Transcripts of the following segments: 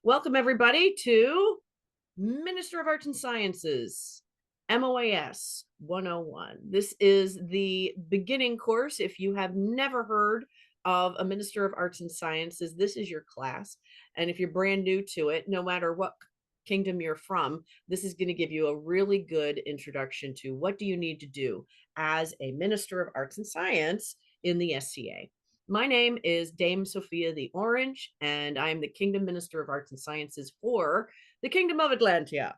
Welcome, everybody, to Minister of Arts and Sciences, MOAS 101. This is the beginning course. If you have never heard of a Minister of Arts and Sciences, this is your class. And if you're brand new to it, no matter what kingdom you're from, this is going to give you a really good introduction to what do you need to do as a Minister of Arts and Science in the SCA. My name is Dame Sophia the Orange, and I'm the Kingdom Minister of Arts and Sciences for the Kingdom of Atlantia.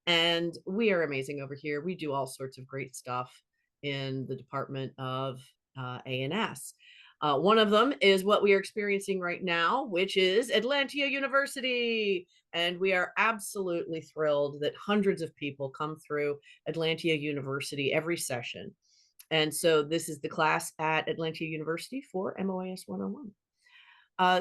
And we are amazing over here. We do all sorts of great stuff in the Department of A&S. One of them is what we are experiencing right now, which is Atlantia University. And we are absolutely thrilled that hundreds of people come through Atlantia University every session. And so this is the class at Atlantia University for MOAS 101.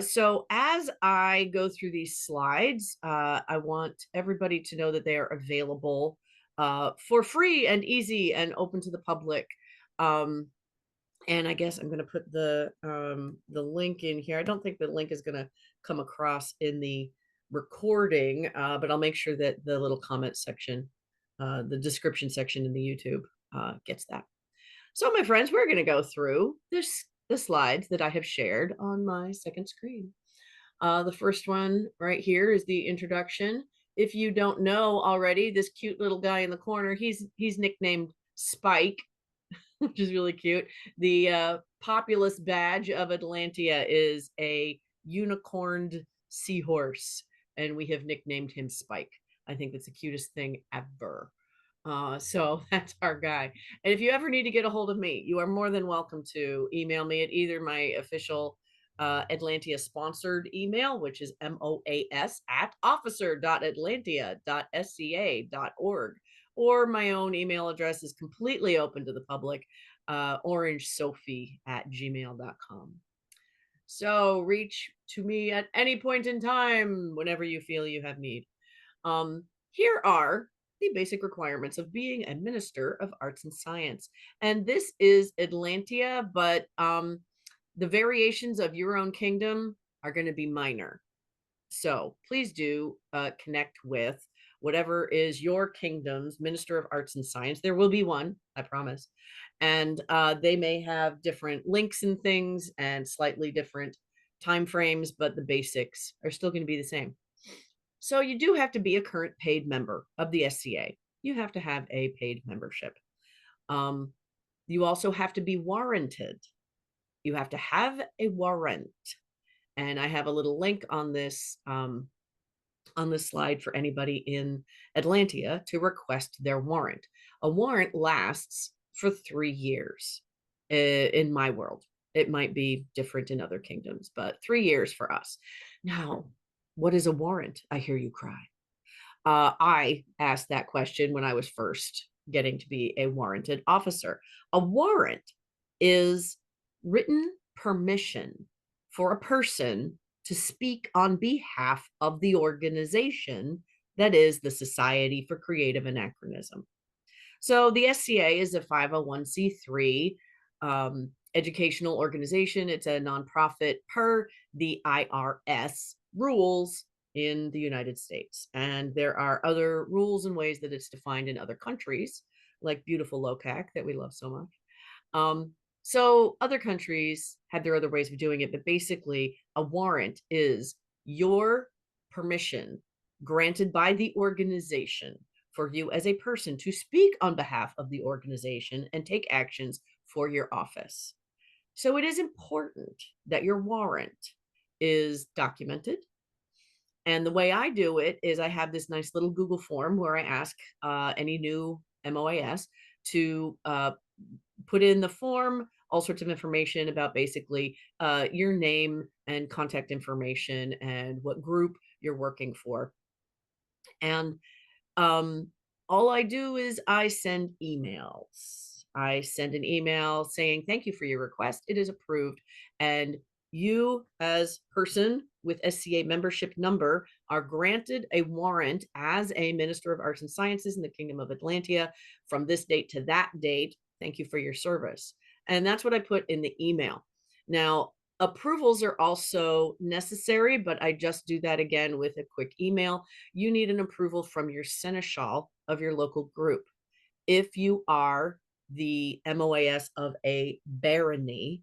So as I go through these slides, I want everybody to know that they are available for free and easy and open to the public. And I guess I'm going to put the link in here. I don't think the link is going to come across in the recording, but I'll make sure that the little comment section, the description section in the YouTube gets that. So, my friends, we're going to go through the slides that I have shared on my second screen. The first one right here is the introduction. If you don't know already, this cute little guy in the corner, he's nicknamed Spike, which is really cute. The populous badge of Atlantia is a unicorned seahorse, and we have nicknamed him Spike. I think that's the cutest thing ever. So that's our guy. And if you ever need to get a hold of me, you are more than welcome to email me at either my official Atlantia sponsored email, which is moas@officer.atlantia.sca.org, or my own email address is completely open to the public, orangesophie@gmail.com. So reach to me at any point in time, whenever you feel you have need. Here are the basic requirements of being a Minister of Arts and Science. And this is Atlantia, but the variations of your own kingdom are going to be minor. So please do connect with whatever is your kingdom's Minister of Arts and Science. There will be one, I promise. And they may have different links and things and slightly different time frames, but the basics are still going to be the same. So you do have to be a current paid member of the SCA. You have to have a paid membership. You also have to be warranted. You have to have a warrant. And I have a little link on this slide for anybody in Atlantia to request their warrant. A warrant lasts for 3 years in my world. It might be different in other kingdoms, but 3 years for us. Now, what is a warrant? I hear you cry. I asked that question when I was first getting to be a warranted officer. A warrant is written permission for a person to speak on behalf of the organization that is the Society for Creative Anachronism. So the SCA is a 501c3 educational organization. It's a nonprofit per the IRS rules in the United States. And there are other rules and ways that it's defined in other countries, like beautiful LOCAC that we love so much. So other countries have their other ways of doing it, but basically a warrant is your permission granted by the organization for you as a person to speak on behalf of the organization and take actions for your office. So it is important that your warrant is documented. And the way I do it is I have this nice little Google form where I ask any new MOAS to put in the form all sorts of information about basically your name and contact information and what group you're working for. And all I do is I send emails. I send an email saying, thank you for your request. It is approved. And you, as person with SCA membership number, are granted a warrant as a Minister of Arts and Sciences in the Kingdom of Atlantia from this date to that date. Thank you for your service. And that's what I put in the email. Now, Approvals are also necessary, but I just do that again with a quick email. You need an approval from your seneschal of your local group. If you are the MOAS of a barony,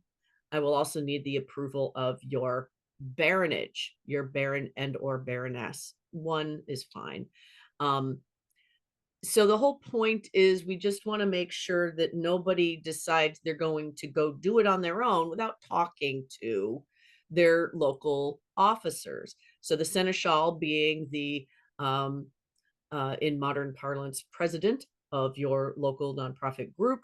I will also need the approval of your baronage, your baron and or baroness. One is fine. So the whole point is we just want to make sure that nobody decides they're going to go do it on their own without talking to their local officers. So the seneschal being the in modern parlance president of your local nonprofit group,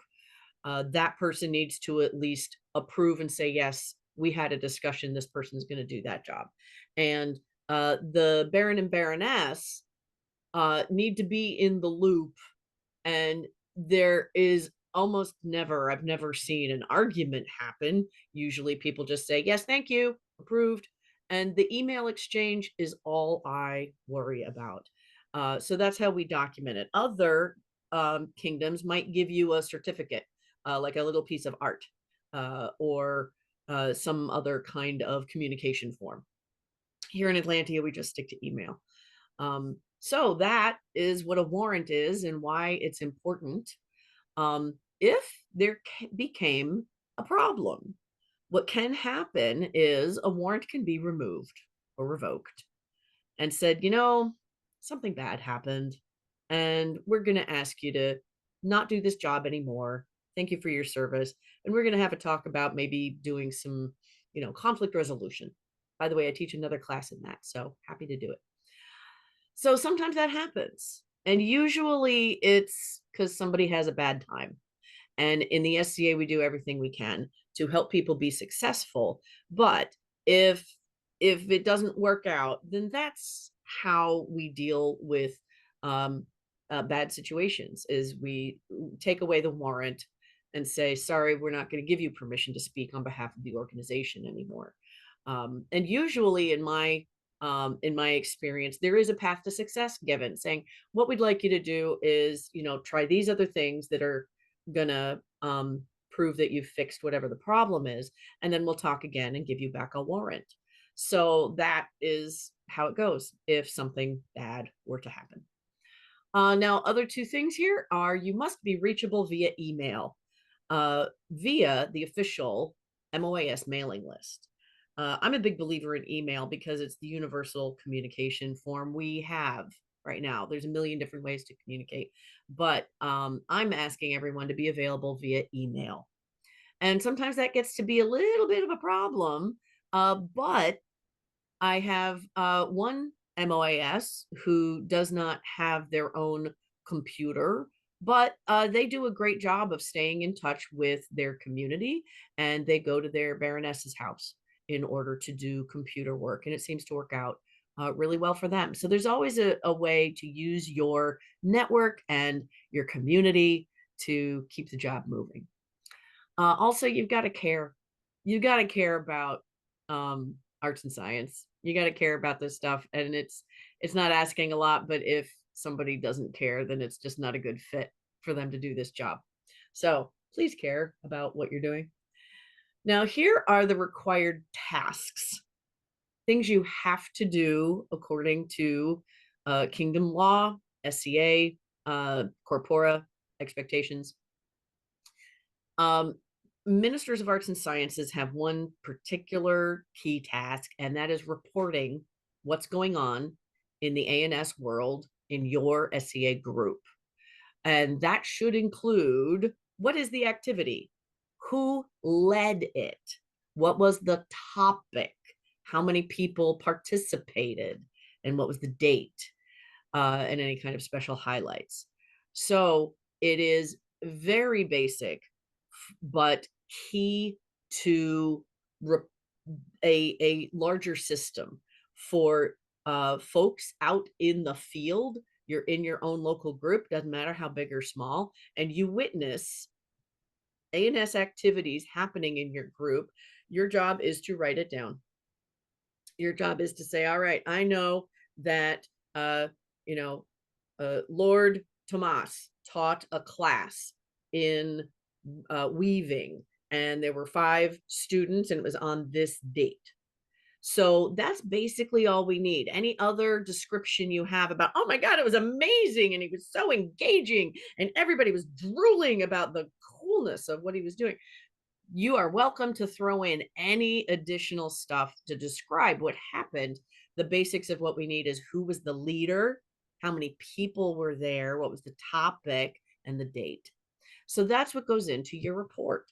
that person needs to at least approve and say, yes, we had a discussion, this person's going to do that job. And the baron and baroness need to be in the loop, and there is almost never, I've never seen an argument happen. Usually people just say, yes, thank you, approved. And the email exchange is all I worry about. So that's how we document it. Other kingdoms might give you a certificate, like a little piece of art, or some other kind of communication form. Here in Atlantia, we just stick to email. So that is what a warrant is and why it's important. If there became a problem, what can happen is a warrant can be removed or revoked and said, something bad happened, and we're going to ask you to not do this job anymore. Thank you for your service. And we're going to have a talk about maybe doing some, conflict resolution. By the way, I teach another class in that, so happy to do it. So sometimes that happens. And usually it's because somebody has a bad time. And in the SCA, we do everything we can to help people be successful. But if it doesn't work out, then that's how we deal with bad situations, is we take away the warrant and say, sorry, we're not going to give you permission to speak on behalf of the organization anymore. And usually in my experience, there is a path to success given, saying what we'd like you to do is, try these other things that are gonna prove that you've fixed whatever the problem is, and then we'll talk again and give you back a warrant. So that is how it goes if something bad were to happen. Now, other two things here are you must be reachable via email, via the official MOAS mailing list. I'm a big believer in email because it's the universal communication form we have right now. There's a million different ways to communicate, but I'm asking everyone to be available via email. And sometimes that gets to be a little bit of a problem, but I have one MOAS who does not have their own computer, but they do a great job of staying in touch with their community, and they go to their baroness's house in order to do computer work, and it seems to work out really well for them. So there's always a way to use your network and your community to keep the job moving. Also, you've got to care. You got to care about arts and science. You got to care about this stuff, and it's not asking a lot, but if somebody doesn't care, then it's just not a good fit for them to do this job. So please care about what you're doing. Now, here are the required tasks, things you have to do according to kingdom law, SCA, corpora, expectations. Ministers of Arts and Sciences have one particular key task, and that is reporting what's going on in the ANS world in your SCA group. And that should include, what is the activity? Who led it? What was the topic? How many people participated? And what was the date? And any kind of special highlights. So it is very basic, but key to a larger system for folks out in the field. You're in your own local group, doesn't matter how big or small, and you witness ANS activities happening in your group. Your job is to write it down. Your job is to say, all right, I know that Lord Tomas taught a class in weaving, and there were 5 students, and it was on this date. So that's basically all we need. Any other description you have about, oh my God, it was amazing, and he was so engaging, and everybody was drooling about the coolness of what he was doing. You are welcome to throw in any additional stuff to describe what happened. The basics of what we need is who was the leader, how many people were there, what was the topic, and the date. So that's what goes into your report.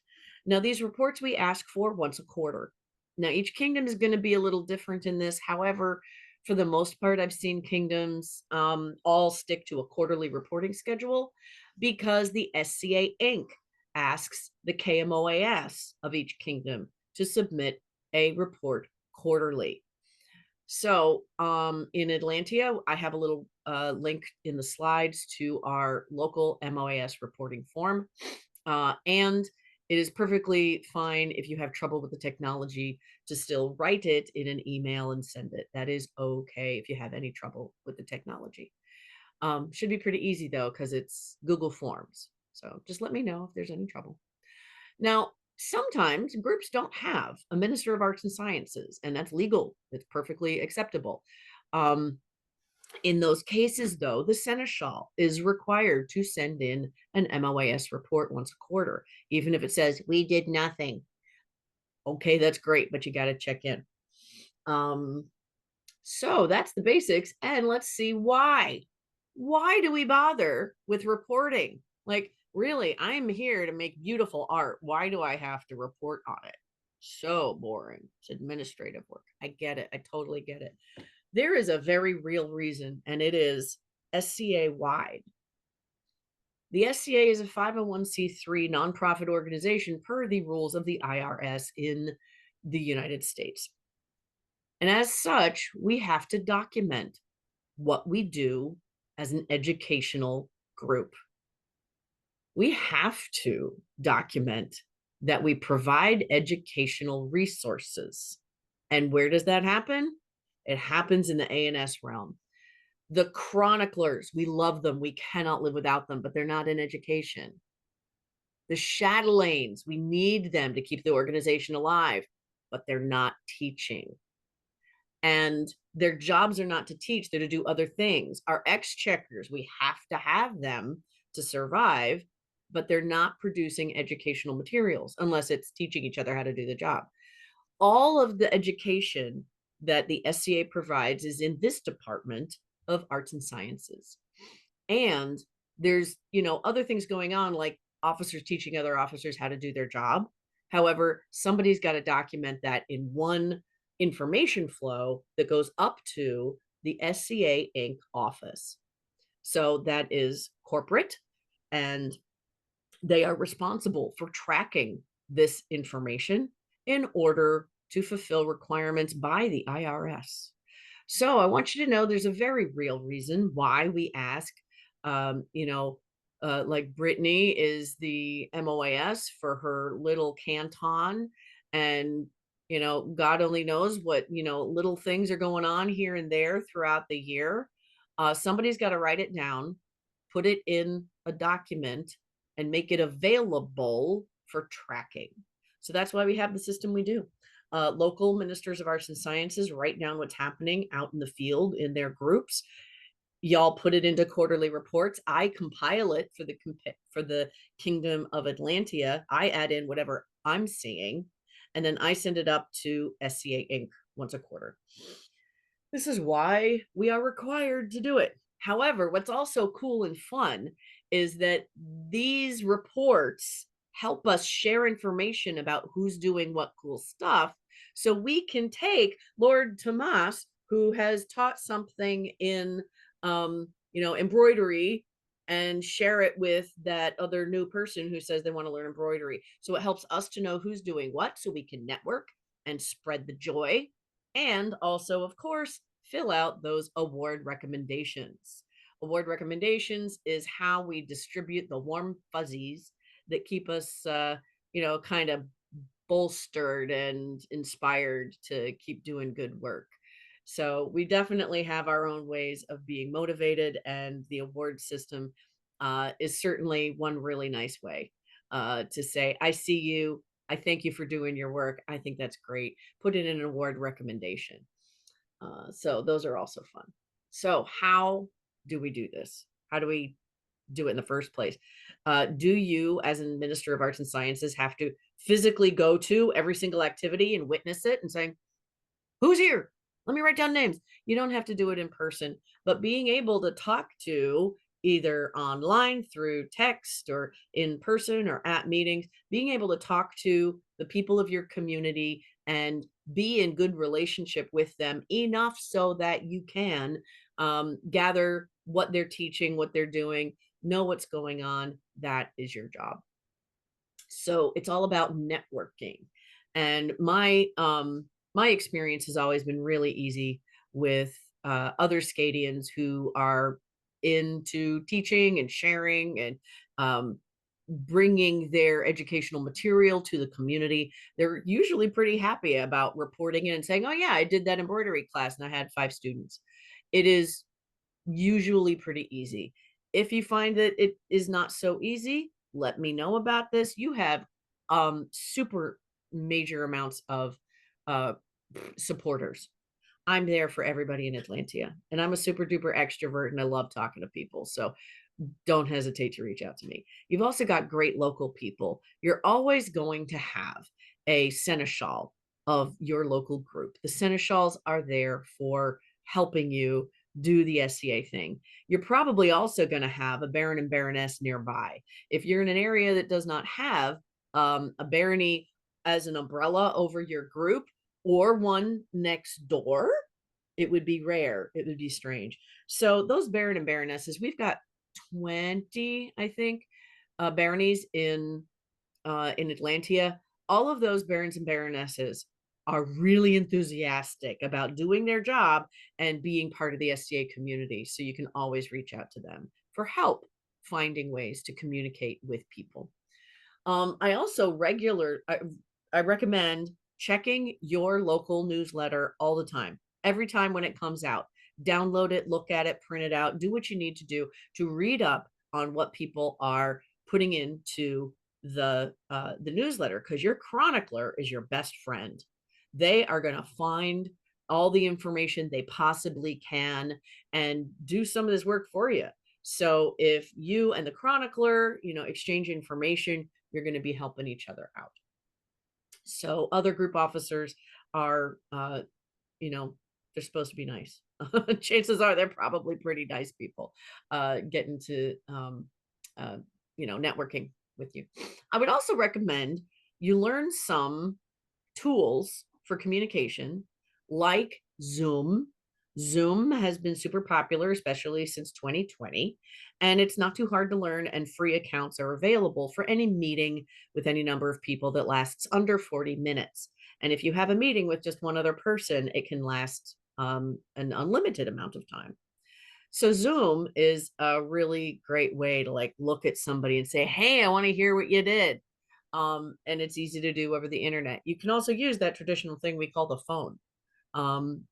Now, these reports we ask for once a quarter. Now, each kingdom is going to be a little different in this. However, for the most part, I've seen kingdoms all stick to a quarterly reporting schedule because the SCA Inc. asks the KMOAS of each kingdom to submit a report quarterly. So in Atlantia, I have a little link in the slides to our local MOAS reporting form. And it is perfectly fine if you have trouble with the technology to still write it in an email and send it. That is okay if you have any trouble with the technology. Should be pretty easy though, because it's Google Forms. So just let me know if there's any trouble. Now, sometimes groups don't have a Minister of Arts and Sciences, and that's legal. It's perfectly acceptable. In those cases, though, the seneschal is required to send in an MOAS report once a quarter, even if it says, we did nothing. Okay, that's great, but you got to check in. So that's the basics. And let's see why. Why do we bother with reporting? Like, really, I'm here to make beautiful art. Why do I have to report on it? So boring. It's administrative work. I get it. I totally get it. There is a very real reason, and it is SCA wide. The SCA is a 501c3 nonprofit organization per the rules of the IRS in the United States. And as such, we have to document what we do as an educational group. We have to document that we provide educational resources. And where does that happen? It happens in the A&S realm. The chroniclers, we love them. We cannot live without them, but they're not in education. The chatelaines, we need them to keep the organization alive, but they're not teaching. And their jobs are not to teach, they're to do other things. Our exchequers, we have to have them to survive, but they're not producing educational materials unless it's teaching each other how to do the job. All of the education that the SCA provides is in this department of arts and sciences. And there's, other things going on, like officers teaching other officers how to do their job. However, somebody's got to document that in one information flow that goes up to the SCA Inc. office. So that is corporate, and they are responsible for tracking this information in order to fulfill requirements by the IRS. So I want you to know there's a very real reason why we ask, like Brittany is the MOAS for her little canton, and God only knows what little things are going on here and there throughout the year. Somebody's got to write it down, put it in a document, and make it available for tracking. So that's why we have the system we do. Local ministers of arts and sciences write down what's happening out in the field in their groups. Y'all put it into quarterly reports. I compile it for the Kingdom of Atlantia. I add in whatever I'm seeing, and then I send it up to SCA Inc. once a quarter. This is why we are required to do it. However, what's also cool and fun is that these reports help us share information about who's doing what cool stuff. So we can take Lord Tomas, who has taught something in, embroidery, and share it with that other new person who says they want to learn embroidery. So it helps us to know who's doing what, so we can network and spread the joy. And also, of course, fill out those award recommendations. Award recommendations is how we distribute the warm fuzzies that keep us, kind of bolstered and inspired to keep doing good work. So we definitely have our own ways of being motivated, and the award system is certainly one really nice way to say, I see you, I thank you for doing your work. I think that's great. Put it in an award recommendation. So those are also fun. So how do we do this? How do we do it in the first place? Do you, as a Minister of Arts and Sciences, have to physically go to every single activity and witness it and saying, who's here? Let me write down names. You don't have to do it in person, but being able to talk to either online through text or in person or at meetings, being able to talk to the people of your community and be in good relationship with them enough so that you can gather what they're teaching, what they're doing, know what's going on. That is your job. So it's all about networking. And my experience has always been really easy with other Scadians who are into teaching and sharing and bringing their educational material to the community. They're usually pretty happy about reporting it and saying, oh yeah, I did that embroidery class and I had 5 students. It is usually pretty easy. If you find that it is not so easy, let me know about this. You have super major amounts of uh, supporters. I'm there for everybody in Atlantia, and I'm a super duper extrovert and I love talking to people. So don't hesitate to reach out to me. You've also got great local people. You're always going to have a seneschal of your local group. The seneschals are there for helping you do the SCA thing. You're probably also going to have a baron and baroness nearby. If you're in an area that does not have a barony as an umbrella over your group or one next door, it would be rare. It would be strange. So those baron and baronesses, we've got 20, I think, baronies in Atlantia. All of those barons and baronesses are really enthusiastic about doing their job and being part of the SCA community. So you can always reach out to them for help finding ways to communicate with people. I also I recommend checking your local newsletter all the time, every time when it comes out. Download it, look at it, print it out, do what you need to do to read up on what people are putting into the newsletter, because your chronicler is your best friend. They are going to find all the information they possibly can and do some of this work for you. So if you and the chronicler, exchange information, you're going to be helping each other out. So other group officers are, they're supposed to be nice. Chances are they're probably pretty nice people getting to, networking with you. I would also recommend you learn some tools for communication like Zoom. Zoom has been super popular, especially since 2020, and it's not too hard to learn, and free accounts are available for any meeting with any number of people that lasts under 40 minutes. And if you have a meeting with just one other person, it can last an unlimited amount of time. So Zoom is a really great way to look at somebody and say, hey, I want to hear what you did. And it's easy to do over the internet. You can also use that traditional thing we call the phone,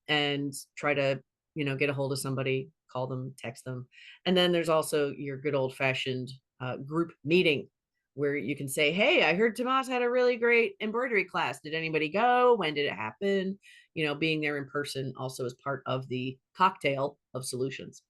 and try to, get a hold of somebody, call them, text them. And then there's also your good old fashioned group meeting where you can say, hey, I heard Tomas had a really great embroidery class. Did anybody go? When did it happen? Being there in person also is part of the cocktail of solutions.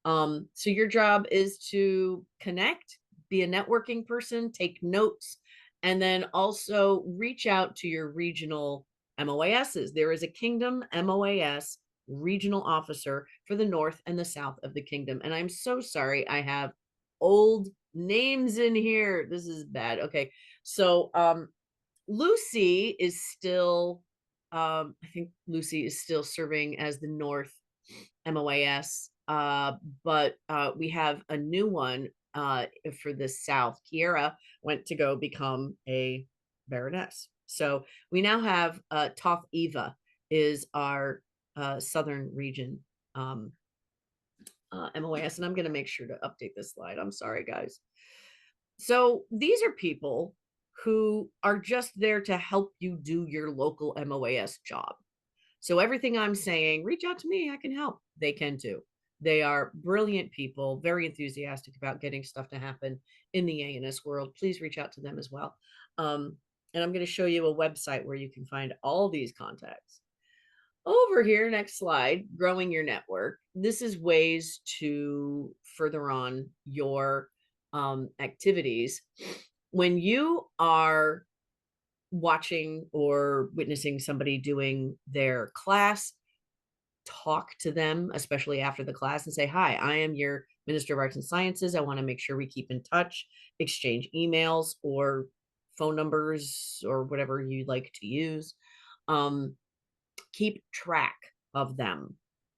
So your job is to connect, be a networking person, take notes, and then also reach out to your regional MOASs. There is a Kingdom MOAS regional officer for the north and the south of the kingdom. And I'm so sorry I have old names in here. This is bad. Okay. So Lucy is still, I think Lucy is still serving as the North MOAS, but we have a new one for the South. Kiera went to go become a baroness. So we now have Toth Eva is our Southern region MOAS, and I'm going to make sure to update this slide. I'm sorry, guys. So these are people who are just there to help you do your local MOAS job. So everything I'm saying, reach out to me, I can help. They can too. They are brilliant people, very enthusiastic about getting stuff to happen in the ANS world. Please reach out to them as well. And I'm going to show you a website where you can find all these contacts. Over here, next slide, growing your network. This is ways to further on your activities. When you are watching or witnessing somebody doing their class, talk to them, especially after the class, and say, "Hi, I am your Minister of Arts and Sciences. I want to make sure we keep in touch, exchange emails or phone numbers or whatever you like to use. Um, Keep track of them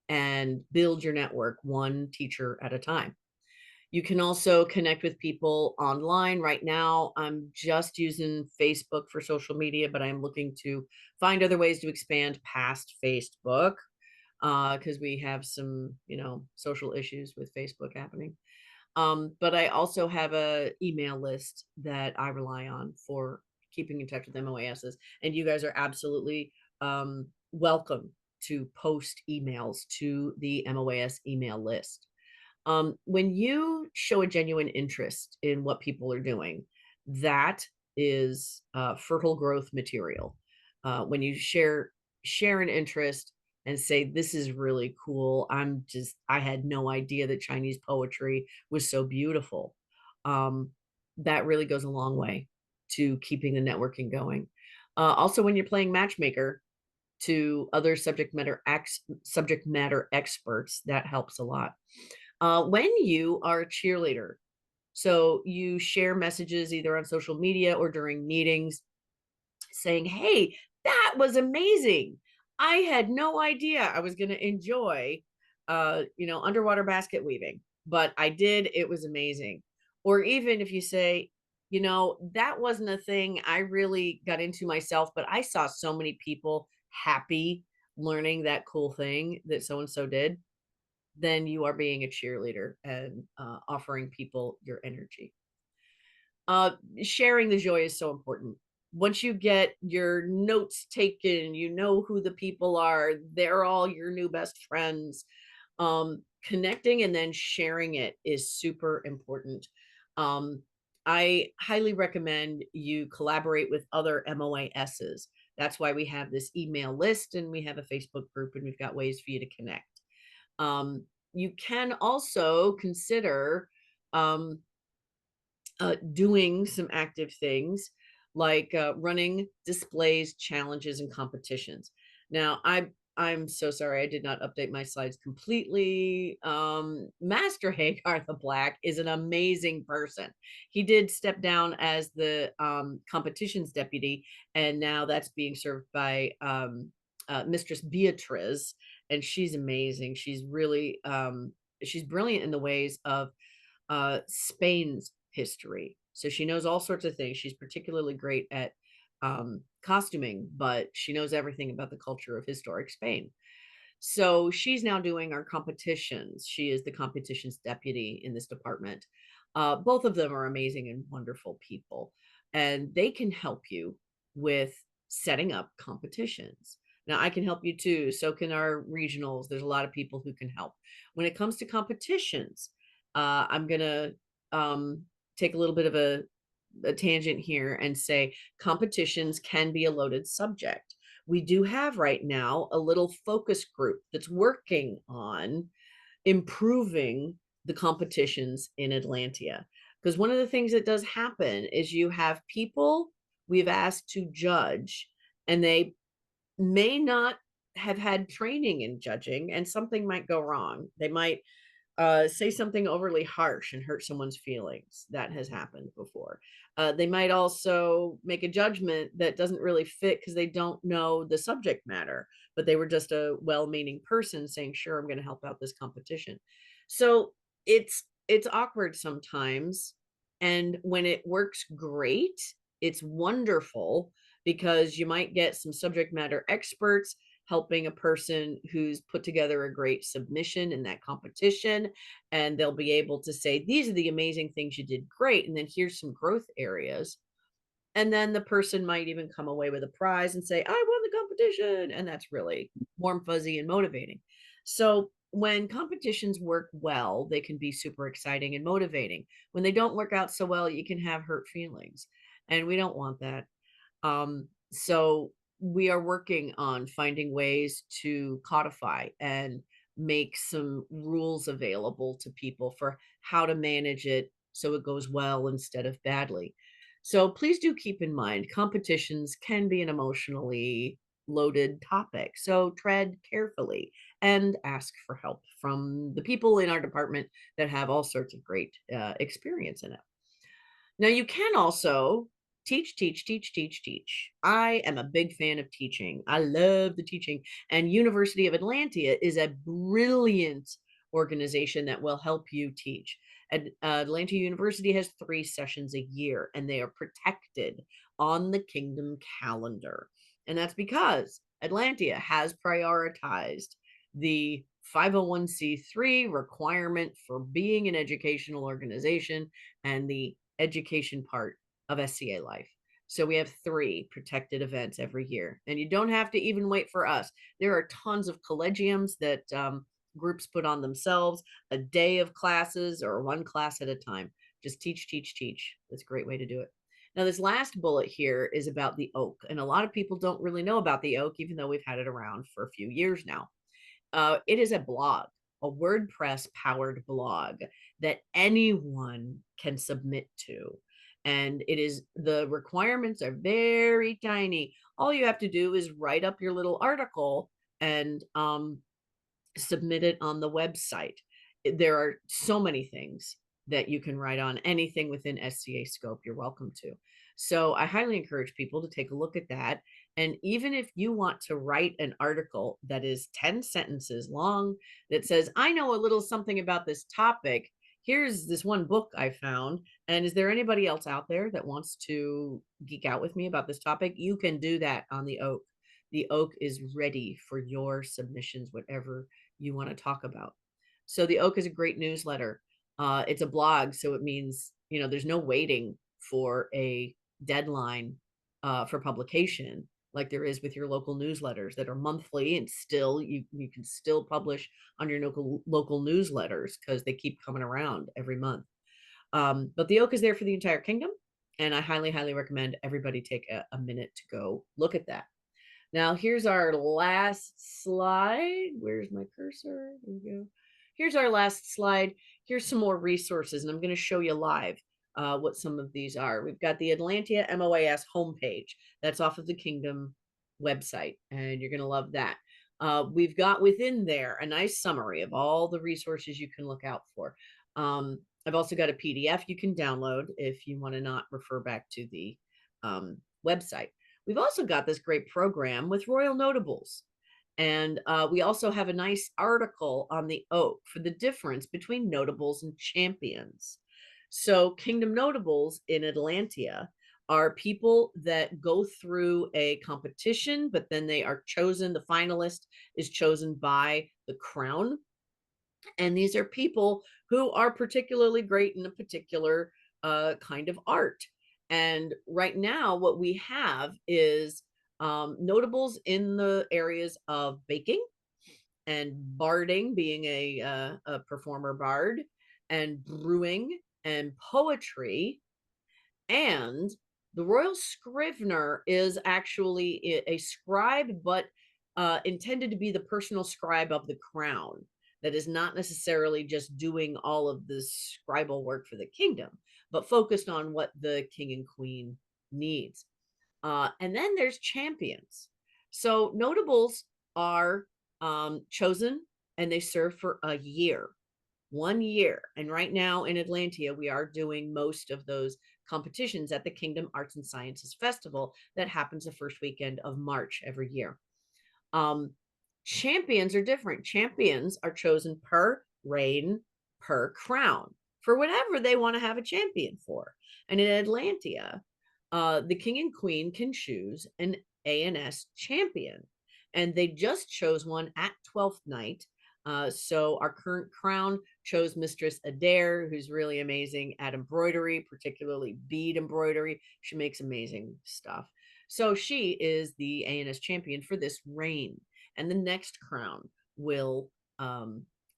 and build your network one teacher at a time." You can also connect with people online. Right now, I'm just using Facebook for social media, but I'm looking to find other ways to expand past Facebook because we have some, social issues with Facebook happening. But I also have a email list that I rely on for keeping in touch with MOASs, and you guys are absolutely welcome to post emails to the MOAS email list. When you show a genuine interest in what people are doing, that is fertile growth material. When you share an interest and say, "This is really cool. I had no idea that Chinese poetry was so beautiful." Um, that really goes a long way to keeping the networking going. Also, when you're playing matchmaker to other subject matter experts, that helps a lot. When you are a cheerleader, so you share messages either on social media or during meetings saying, "Hey, that was amazing. I had no idea I was going to enjoy, underwater basket weaving, but I did. It was amazing." Or even if you say, "That wasn't a thing I really got into myself, but I saw so many people happy learning that cool thing that so and so did," then you are being a cheerleader and offering people your energy. Uh, Sharing the joy is so important. Once you get your notes taken, you know who the people are, they're all your new best friends. Connecting and then sharing it is super important. Um, I highly recommend you collaborate with other MOASs. That's why we have this email list and we have a Facebook group and we've got ways for you to connect. You can also consider um, doing some active things like running displays, challenges, and competitions. Now, I'm so sorry I did not update my slides completely. Master Hagar the Black is an amazing person. He did step down as the competitions deputy, and now that's being served by Mistress Beatriz, and she's amazing. She's really she's brilliant in the ways of Spain's history. So she knows all sorts of things. She's particularly great at costuming, but she knows everything about the culture of historic Spain. So she's now doing our competitions. She is the competitions deputy in this department. Both of them are amazing and wonderful people, and they can help you with setting up competitions. Now, I can help you too. So can our regionals. There's a lot of people who can help. When it comes to competitions, I'm going to take a little bit of a tangent here and say competitions can be a loaded subject. We do have right now a little focus group that's working on improving the competitions in Atlantia. Because one of the things that does happen is you have people we've asked to judge, and they may not have had training in judging, and something might go wrong. They might say something overly harsh and hurt someone's feelings. That has happened before. They might also make a judgment that doesn't really fit because they don't know the subject matter, but they were just a well-meaning person saying, "Sure, I'm going to help out this competition." So it's awkward sometimes, and when it works great, it's wonderful because you might get some subject matter experts helping a person who's put together a great submission in that competition, and they'll be able to say, "These are the amazing things you did great, and then here's some growth areas." And then the person might even come away with a prize and say, "I won the competition," and that's really warm, fuzzy, and motivating. So when competitions work well, they can be super exciting and motivating. When they don't work out so well, you can have hurt feelings, and we don't want that. So we are working on finding ways to codify and make some rules available to people for how to manage it so it goes well instead of badly. So please do keep in mind competitions can be an emotionally loaded topic. So tread carefully and ask for help from the people in our department that have all sorts of great experience in it. Now you can also teach, teach, teach, teach, teach. I am a big fan of teaching. I love the teaching. And University of Atlantia is a brilliant organization that will help you teach. Atlanta University has 3 sessions a year, and they are protected on the Kingdom calendar. And that's because Atlantia has prioritized the 501c3 requirement for being an educational organization and the education part of SCA Life. So we have 3 protected events every year, and you don't have to even wait for us. There are tons of collegiums that groups put on themselves, a day of classes or 1 class at a time. Just teach, teach, teach. That's a great way to do it. Now, this last bullet here is about the oak, and a lot of people don't really know about the oak, even though we've had it around for a few years now. It is a blog, a WordPress powered blog that anyone can submit to. And it is, the requirements are very tiny. All you have to do is write up your little article and submit it on the website. There are so many things that you can write on, anything within SCA scope, you're welcome to. So I highly encourage people to take a look at that. And even if you want to write an article that is 10 sentences long that says, I know a little something about this topic, here's this one book I found. And is there anybody else out there that wants to geek out with me about this topic? You can do that on the Oak. The Oak is ready for your submissions, whatever you want to talk about. So the Oak is a great newsletter. It's a blog, so it means, there's no waiting for a deadline for publication like there is with your local newsletters that are monthly, and still you can still publish on your local newsletters because they keep coming around every month. But the Oak is there for the entire kingdom, and I highly, highly recommend everybody take a minute to go look at that. Now, here's our last slide. Where's my cursor? There we go. Here's our last slide. Here's some more resources, and I'm going to show you live what some of these are. We've got the Atlantia MOAS homepage. That's off of the Kingdom website, and you're going to love that. We've got within there a nice summary of all the resources you can look out for. I've also got a PDF you can download if you want to not refer back to the website. We've also got this great program with Royal Notables. And we also have a nice article on the Oak for the difference between notables and champions. So Kingdom Notables in Atlantia are people that go through a competition, but then they are chosen, the finalist is chosen by the crown. And these are people who are particularly great in a particular kind of art. And right now, what we have is notables in the areas of baking and barding, being a performer bard, and brewing and poetry. And the royal scrivener is actually a scribe, but intended to be the personal scribe of the crown. That is not necessarily just doing all of the scribal work for the kingdom, but focused on what the king and queen needs. And then there's champions. So notables are chosen and they serve for a year, 1 year. And right now in Atlantia, we are doing most of those competitions at the Kingdom Arts and Sciences Festival that happens the first weekend of March every year. Champions are different. Champions are chosen per reign, per crown, for whatever they want to have a champion for. And in Atlantia, the king and queen can choose an ANS champion. And they just chose one at 12th night. So our current crown chose Mistress Adair, who's really amazing at embroidery, particularly bead embroidery. She makes amazing stuff. So she is the ANS champion for this reign. And the next crown will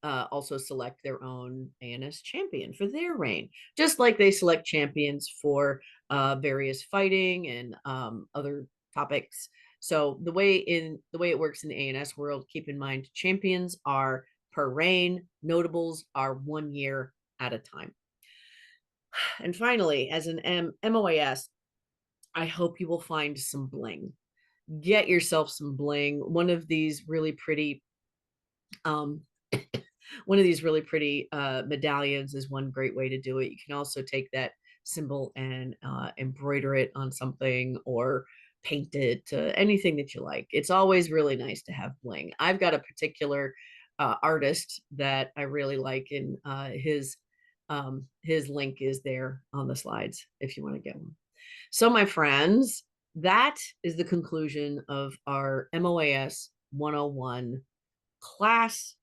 also select their own ANS champion for their reign, just like they select champions for various fighting and other topics. So the way it works in the ANS world, keep in mind champions are per reign, notables are 1 year at a time. And finally, as an MOAS, I hope you will find some bling. Get yourself some bling. One of these really pretty um medallions is one great way to do it. You can also take that symbol and embroider it on something or paint it, anything that you like. It's always really nice to have bling. I've got a particular artist that I really like, and his link is there on the slides if you want to get one. So, my friends, that is the conclusion of our MOAS 101 class.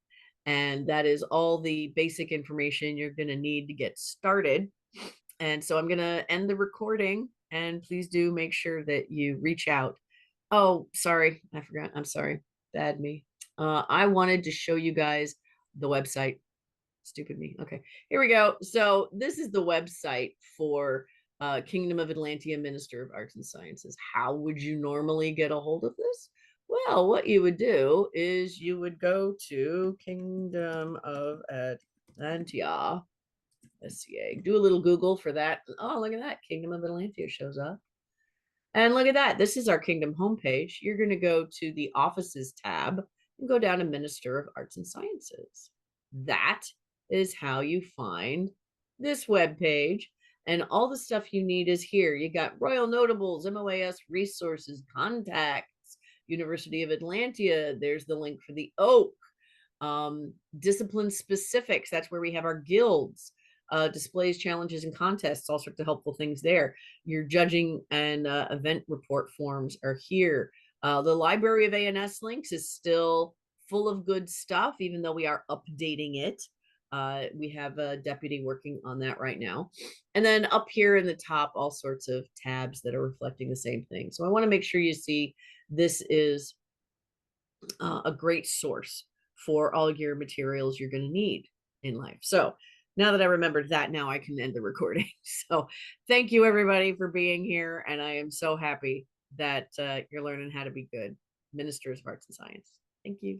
And that is all the basic information you're going to need to get started. And so I'm going to end the recording. And please do make sure that you reach out. Oh, sorry. I forgot. I'm sorry. Bad me. I wanted to show you guys the website. Stupid me. Okay, here we go. So this is the website for Kingdom of Atlantia, Minister of Arts and Sciences. How would you normally get a hold of this? Well, what you would do is you would go to Kingdom of Atlantia, SCA. Do a little Google for that. Oh, look at that. Kingdom of Atlantia shows up. And look at that. This is our Kingdom homepage. You're going to go to the Offices tab and go down to Minister of Arts and Sciences. That is how you find this web page. And all the stuff you need is here. You got Royal Notables, MOAS resources, contacts, University of Atlantia. There's the link for the Oak. Discipline specifics. That's where we have our guilds. Displays, challenges, and contests, all sorts of helpful things there. Your judging and event report forms are here. The Library of ANS links is still full of good stuff, even though we are updating it. We have a deputy working on that right now. And then up here in the top, all sorts of tabs that are reflecting the same thing. So I want to make sure you see this is a great source for all your materials you're going to need in life. So now that I remembered that, now I can end the recording. So thank you everybody for being here. And I am so happy that you're learning how to be good ministers of arts and science. Thank you.